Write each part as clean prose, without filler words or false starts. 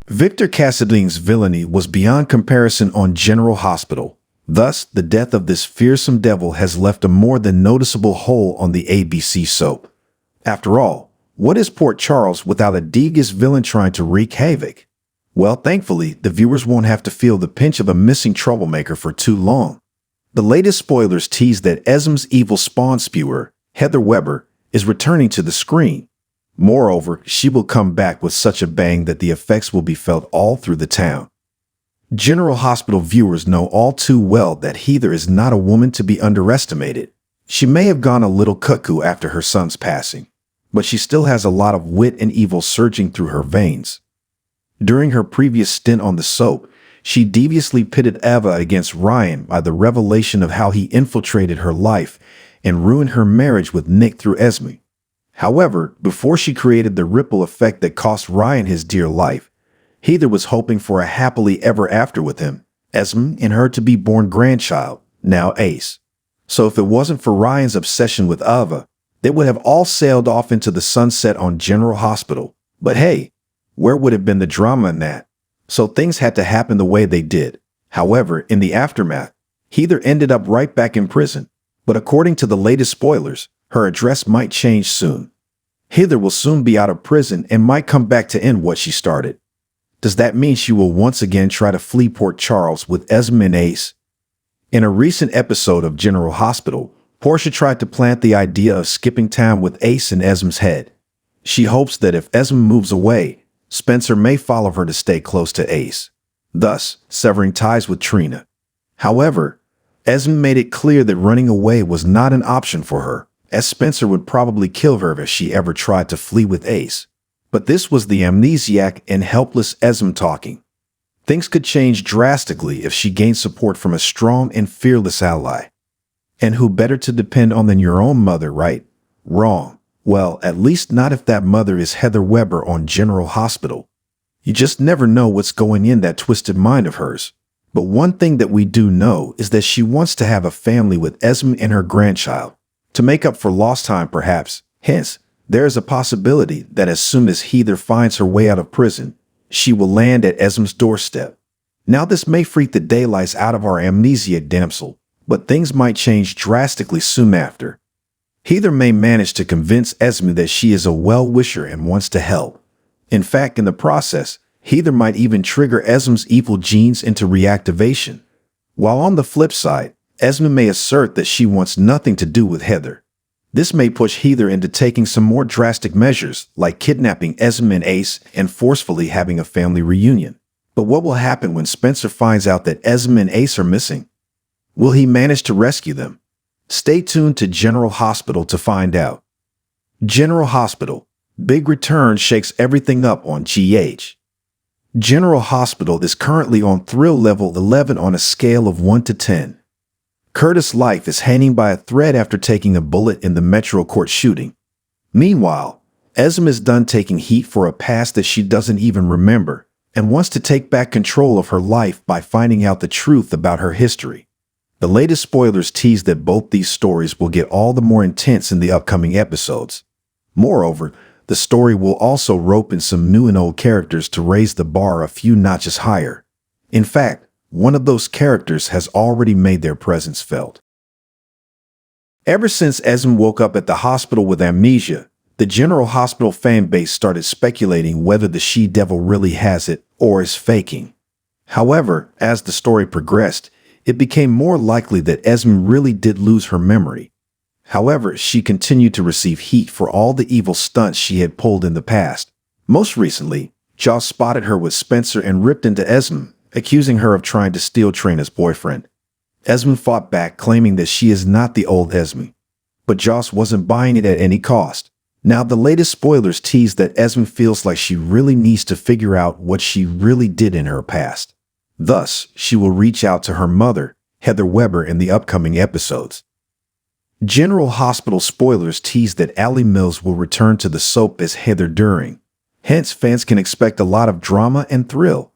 Victor Cassadine's villainy was beyond comparison on General Hospital. Thus, the death of this fearsome devil has left a more than noticeable hole on the ABC soap. After all, what is Port Charles without a devious villain trying to wreak havoc? Well, thankfully, the viewers won't have to feel the pinch of a missing troublemaker for too long. The latest spoilers tease that Esme's evil spawn spewer, Heather Weber, is returning to the screen. Moreover, she will come back with such a bang that the effects will be felt all through the town. General Hospital viewers know all too well that Heather is not a woman to be underestimated. She may have gone a little cuckoo after her son's passing, but she still has a lot of wit and evil surging through her veins. During her previous stint on the soap, she deviously pitted Ava against Ryan by the revelation of how he infiltrated her life and ruined her marriage with Nick through Esme. However, before she created the ripple effect that cost Ryan his dear life, Heather was hoping for a happily ever after with him, Esme and her to-be-born grandchild, now Ace. So if it wasn't for Ryan's obsession with Ava, they would have all sailed off into the sunset on General Hospital. But hey, where would have been the drama in that? So things had to happen the way they did. However, in the aftermath, Heather ended up right back in prison. But according to the latest spoilers, her address might change soon. Heather will soon be out of prison and might come back to end what she started. Does that mean she will once again try to flee Port Charles with Esme and Ace? In a recent episode of General Hospital, Portia tried to plant the idea of skipping town with Ace in Esme's head. She hopes that if Esme moves away, Spencer may follow her to stay close to Ace, thus severing ties with Trina. However, Esme made it clear that running away was not an option for her, as Spencer would probably kill her if she ever tried to flee with Ace. But this was the amnesiac and helpless Esme talking. Things could change drastically if she gained support from a strong and fearless ally. And who better to depend on than your own mother, right? Wrong. Well, at least not if that mother is Heather Weber on General Hospital. You just never know what's going in that twisted mind of hers. But one thing that we do know is that she wants to have a family with Esme and her grandchild, to make up for lost time perhaps. Hence, there is a possibility that as soon as Heather finds her way out of prison, she will land at Esme's doorstep. Now this may freak the daylights out of our amnesia damsel, but things might change drastically soon after. Heather may manage to convince Esme that she is a well-wisher and wants to help. In fact, in the process, Heather might even trigger Esme's evil genes into reactivation. While on the flip side, Esme may assert that she wants nothing to do with Heather. This may push Heather into taking some more drastic measures, like kidnapping Esme and Ace and forcefully having a family reunion. But what will happen when Spencer finds out that Esme and Ace are missing? Will he manage to rescue them? Stay tuned to General Hospital to find out. General Hospital. Big return shakes everything up on GH. General Hospital is currently on thrill level 11 on a scale of 1 to 10. Curtis' life is hanging by a thread after taking a bullet in the Metro Court shooting. Meanwhile, Esme is done taking heat for a past that she doesn't even remember and wants to take back control of her life by finding out the truth about her history. The latest spoilers tease that both these stories will get all the more intense in the upcoming episodes. Moreover, the story will also rope in some new and old characters to raise the bar a few notches higher. In fact, one of those characters has already made their presence felt. Ever since Esme woke up at the hospital with amnesia, the General Hospital fan base started speculating whether the she-devil really has it or is faking. However, as the story progressed, it became more likely that Esme really did lose her memory. However, she continued to receive heat for all the evil stunts she had pulled in the past. Most recently, Joss spotted her with Spencer and ripped into Esme, accusing her of trying to steal Trina's boyfriend. Esme fought back, claiming that she is not the old Esme. But Joss wasn't buying it at any cost. Now, the latest spoilers tease that Esme feels like she really needs to figure out what she really did in her past. Thus, she will reach out to her mother, Heather Weber, in the upcoming episodes. General Hospital spoilers tease that Allie Mills will return to the soap as Heather During. Hence, fans can expect a lot of drama and thrill.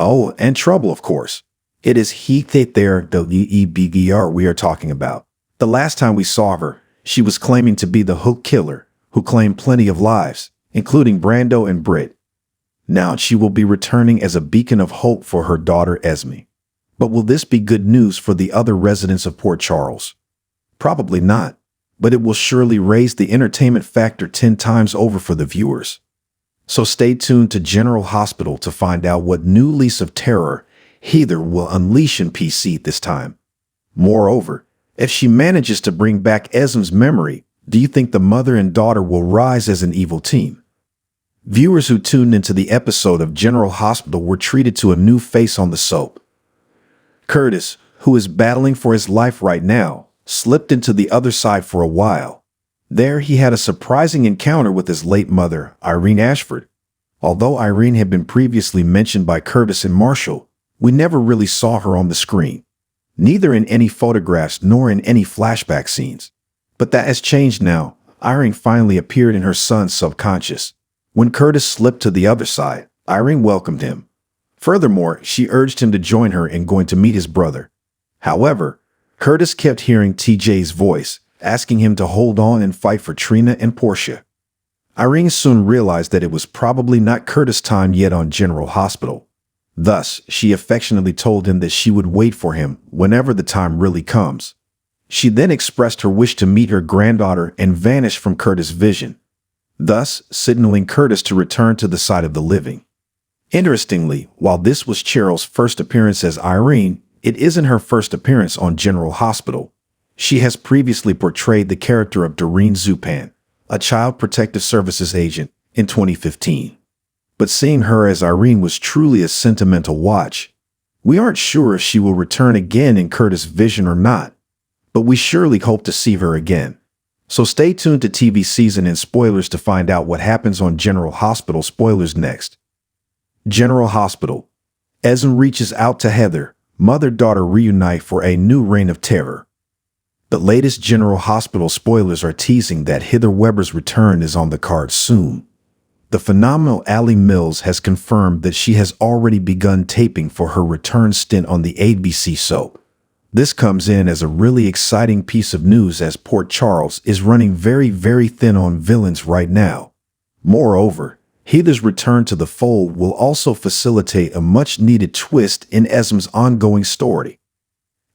Oh, and trouble, of course. It is Heather Weber we are talking about. The last time we saw her, she was claiming to be the Hook Killer, who claimed plenty of lives, including Brando and Britt. Now she will be returning as a beacon of hope for her daughter Esme. But will this be good news for the other residents of Port Charles? Probably not, but it will surely raise the entertainment factor 10 times over for the viewers. So stay tuned to General Hospital to find out what new lease of terror Heather will unleash in PC this time. Moreover, if she manages to bring back Esme's memory, do you think the mother and daughter will rise as an evil team? Viewers who tuned into the episode of General Hospital were treated to a new face on the soap. Curtis, who is battling for his life right now, slipped into the other side for a while. There he had a surprising encounter with his late mother, Irene Ashford. Although Irene had been previously mentioned by Curtis and Marshall, we never really saw her on the screen, neither in any photographs nor in any flashback scenes. But that has changed now. Irene finally appeared in her son's subconscious. When Curtis slipped to the other side, Irene welcomed him. Furthermore, she urged him to join her in going to meet his brother. However, Curtis kept hearing TJ's voice, asking him to hold on and fight for Trina and Portia. Irene soon realized that it was probably not Curtis' time yet on General Hospital. Thus, she affectionately told him that she would wait for him whenever the time really comes. She then expressed her wish to meet her granddaughter and vanished from Curtis' vision, thus signaling Curtis to return to the side of the living. Interestingly, while this was Cheryl's first appearance as Irene, it isn't her first appearance on General Hospital. She has previously portrayed the character of Doreen Zupan, a Child Protective Services agent, in 2015. But seeing her as Irene was truly a sentimental watch. We aren't sure if she will return again in Curtis' vision or not, but we surely hope to see her again. So stay tuned to TV season and spoilers to find out what happens on General Hospital spoilers next. General Hospital. Esme reaches out to Heather. Mother-daughter reunite for a new reign of terror. The latest General Hospital spoilers are teasing that Heather Weber's return is on the cards soon. The phenomenal Ally Mills has confirmed that she has already begun taping for her return stint on the ABC soap. This comes in as a really exciting piece of news as Port Charles is running very thin on villains right now. Moreover, Heather's return to the fold will also facilitate a much-needed twist in Esme's ongoing story.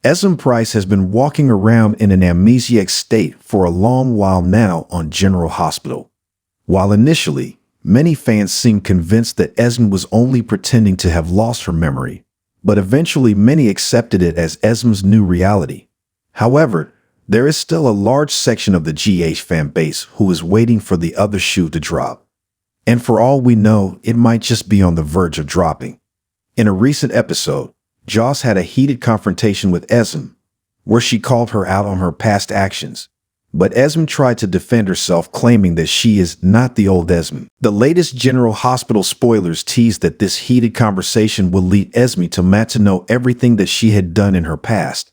Esme Price has been walking around in an amnesiac state for a long while now on General Hospital. While initially, many fans seemed convinced that Esme was only pretending to have lost her memory, but eventually many accepted it as Esme's new reality. However, there is still a large section of the GH fan base who is waiting for the other shoe to drop. And for all we know, it might just be on the verge of dropping. In a recent episode, Joss had a heated confrontation with Esme, where she called her out on her past actions. But Esme tried to defend herself, claiming that she is not the old Esme. The latest General Hospital spoilers teased that this heated conversation will lead Esme to know everything that she had done in her past.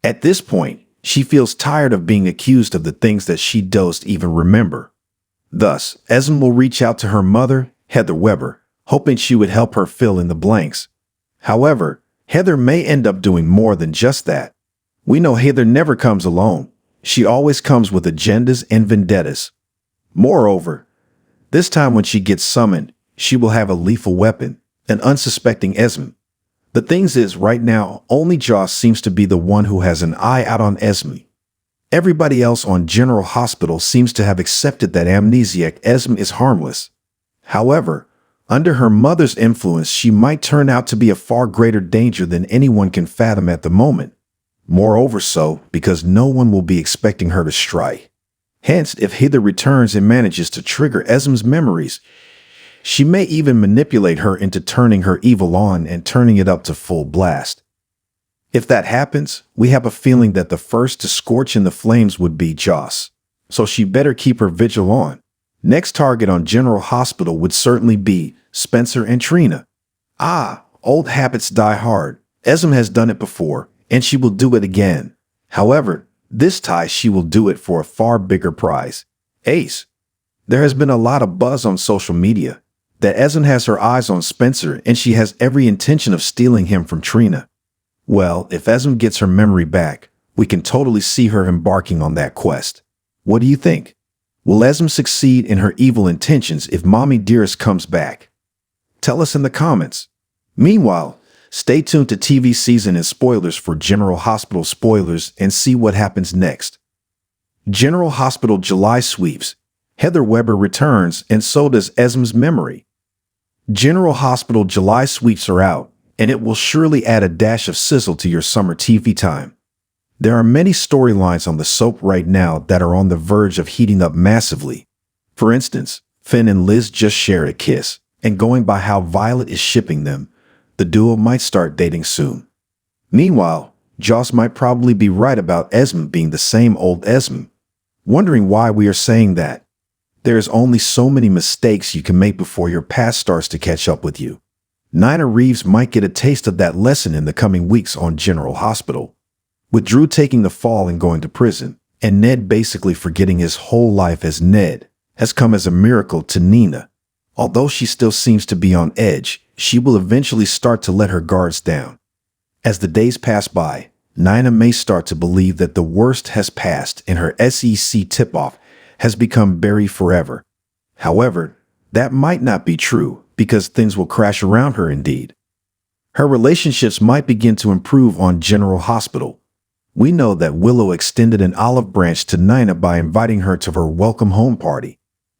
At this point, she feels tired of being accused of the things that she doesn't even remember. Thus, Esme will reach out to her mother, Heather Weber, hoping she would help her fill in the blanks. However, Heather may end up doing more than just that. We know Heather never comes alone. She always comes with agendas and vendettas. Moreover, this time when she gets summoned, she will have a lethal weapon, an unsuspecting Esme. The thing is, right now, only Joss seems to be the one who has an eye out on Esme. Everybody else on General Hospital seems to have accepted that amnesiac Esme is harmless. However, under her mother's influence, she might turn out to be a far greater danger than anyone can fathom at the moment. Moreover so, because no one will be expecting her to strike. Hence, if Heather returns and manages to trigger Esme's memories, she may even manipulate her into turning her evil on and turning it up to full blast. If that happens, we have a feeling that the first to scorch in the flames would be Joss, so she better keep her vigil on. Next target on General Hospital would certainly be Spencer and Trina. Old habits die hard. Esme has done it before, and she will do it again. However, this time she will do it for a far bigger prize. Ace. There has been a lot of buzz on social media that Esme has her eyes on Spencer and she has every intention of stealing him from Trina. Well, if Esme gets her memory back, we can totally see her embarking on that quest. What do you think? Will Esme succeed in her evil intentions if Mommy Dearest comes back? Tell us in the comments. Meanwhile, stay tuned to TV season and spoilers for General Hospital spoilers and see what happens next. General Hospital July sweeps. Heather Weber returns, and so does Esme's memory. General Hospital July sweeps are out, and it will surely add a dash of sizzle to your summer TV time. There are many storylines on the soap right now that are on the verge of heating up massively. For instance, Finn and Liz just shared a kiss, and going by how Violet is shipping them, the duo might start dating soon. Meanwhile, Joss might probably be right about Esme being the same old Esme. Wondering why we are saying that? There is only so many mistakes you can make before your past starts to catch up with you. Nina Reeves might get a taste of that lesson in the coming weeks on General Hospital. With Drew taking the fall and going to prison, and Ned basically forgetting his whole life as Ned, has come as a miracle to Nina. Although she still seems to be on edge, she will eventually start to let her guards down. As the days pass by, Nina may start to believe that the worst has passed and her SEC tip-off has become buried forever. However, that might not be true because things will crash around her indeed. Her relationships might begin to improve on General Hospital. We know that Willow extended an olive branch to Nina by inviting her to her welcome home party.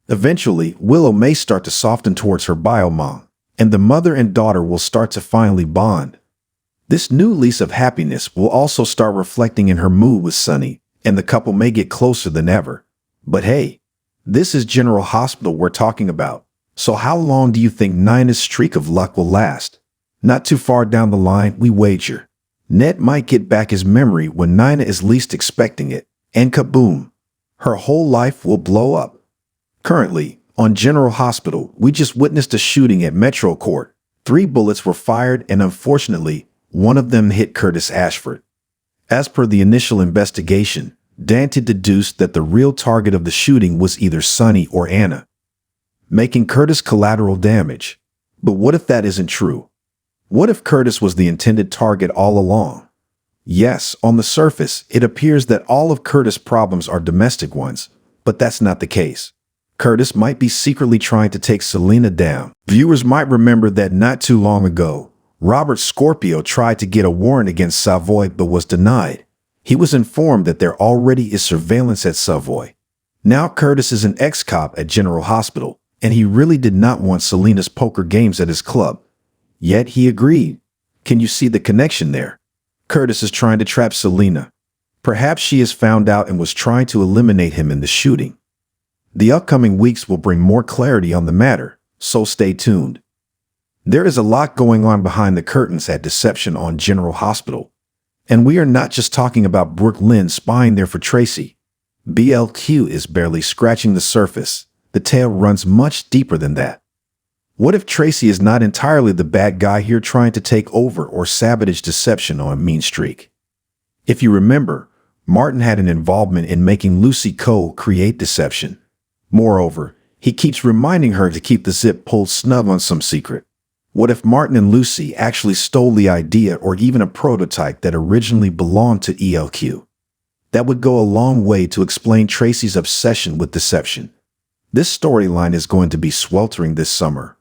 Eventually, Willow may start to soften towards her bio mom, and the mother and daughter will start to finally bond. This new lease of happiness will also start reflecting in her mood with Sunny, and the couple may get closer than ever. But hey, this is General Hospital we're talking about, so how long do you think Nina's streak of luck will last? Not too far down the line, we wager. Ned might get back his memory when Nina is least expecting it, and kaboom! Her whole life will blow up. Currently, on General Hospital, we just witnessed a shooting at Metro Court. 3 bullets were fired and unfortunately, one of them hit Curtis Ashford. As per the initial investigation, Dante deduced that the real target of the shooting was either Sunny or Anna, making Curtis collateral damage. But what if that isn't true? What if Curtis was the intended target all along? Yes, on the surface, it appears that all of Curtis' problems are domestic ones, but that's not the case. Curtis might be secretly trying to take Selena down. Viewers might remember that not too long ago, Robert Scorpio tried to get a warrant against Savoy but was denied. He was informed that there already is surveillance at Savoy. Now Curtis is an ex-cop at General Hospital, and he really did not want Selena's poker games at his club. Yet he agreed. Can you see the connection there? Curtis is trying to trap Selena. Perhaps she has found out and was trying to eliminate him in the shooting. The upcoming weeks will bring more clarity on the matter, so stay tuned. There is a lot going on behind the curtains at Deception on General Hospital. And we are not just talking about Brooke Lynn spying there for Tracy. BLQ is barely scratching the surface. The tale runs much deeper than that. What if Tracy is not entirely the bad guy here trying to take over or sabotage Deception on a mean streak? If you remember, Martin had an involvement in making Lucy Cole create Deception. Moreover, he keeps reminding her to keep the zip pulled snug on some secret. What if Martin and Lucy actually stole the idea or even a prototype that originally belonged to ELQ? That would go a long way to explain Tracy's obsession with Deception. This storyline is going to be sweltering this summer.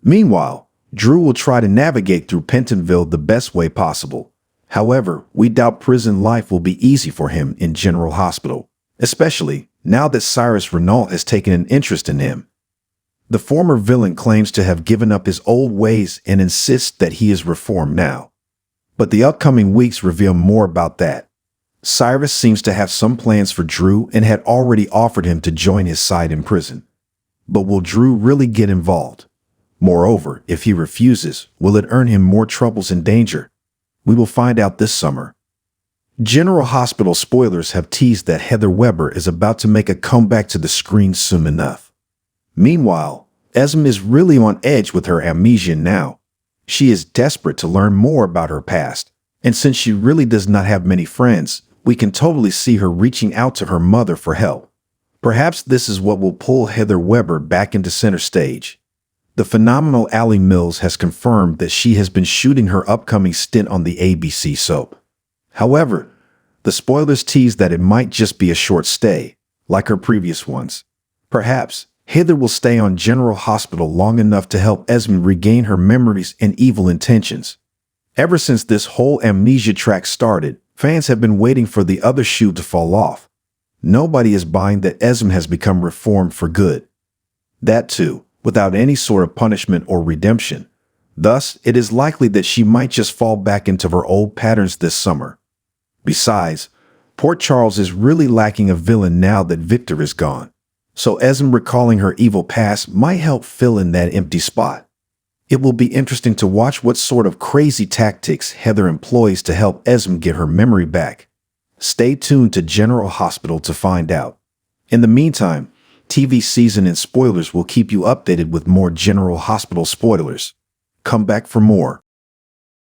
Meanwhile, Drew will try to navigate through Pentonville the best way possible. However, we doubt prison life will be easy for him in General Hospital, especially now that Cyrus Renault has taken an interest in him. The former villain claims to have given up his old ways and insists that he is reformed now. But the upcoming weeks reveal more about that. Cyrus seems to have some plans for Drew and had already offered him to join his side in prison. But will Drew really get involved? Moreover, if he refuses, will it earn him more troubles and danger? We will find out this summer. General Hospital spoilers have teased that Heather Weber is about to make a comeback to the screen soon enough. Meanwhile, Esme is really on edge with her amnesia now. She is desperate to learn more about her past, and since she really does not have many friends, we can totally see her reaching out to her mother for help. Perhaps this is what will pull Heather Weber back into center stage. The phenomenal Allie Mills has confirmed that she has been shooting her upcoming stint on the ABC soap. However, the spoilers tease that it might just be a short stay, like her previous ones. Perhaps Heather will stay on General Hospital long enough to help Esme regain her memories and evil intentions. Ever since this whole amnesia track started, fans have been waiting for the other shoe to fall off. Nobody is buying that Esme has become reformed for good. That too, without any sort of punishment or redemption. Thus, it is likely that she might just fall back into her old patterns this summer. Besides, Port Charles is really lacking a villain now that Victor is gone. So Esme recalling her evil past might help fill in that empty spot. It will be interesting to watch what sort of crazy tactics Heather employs to help Esme get her memory back. Stay tuned to General Hospital to find out. In the meantime, TV season and spoilers will keep you updated with more General Hospital spoilers. Come back for more.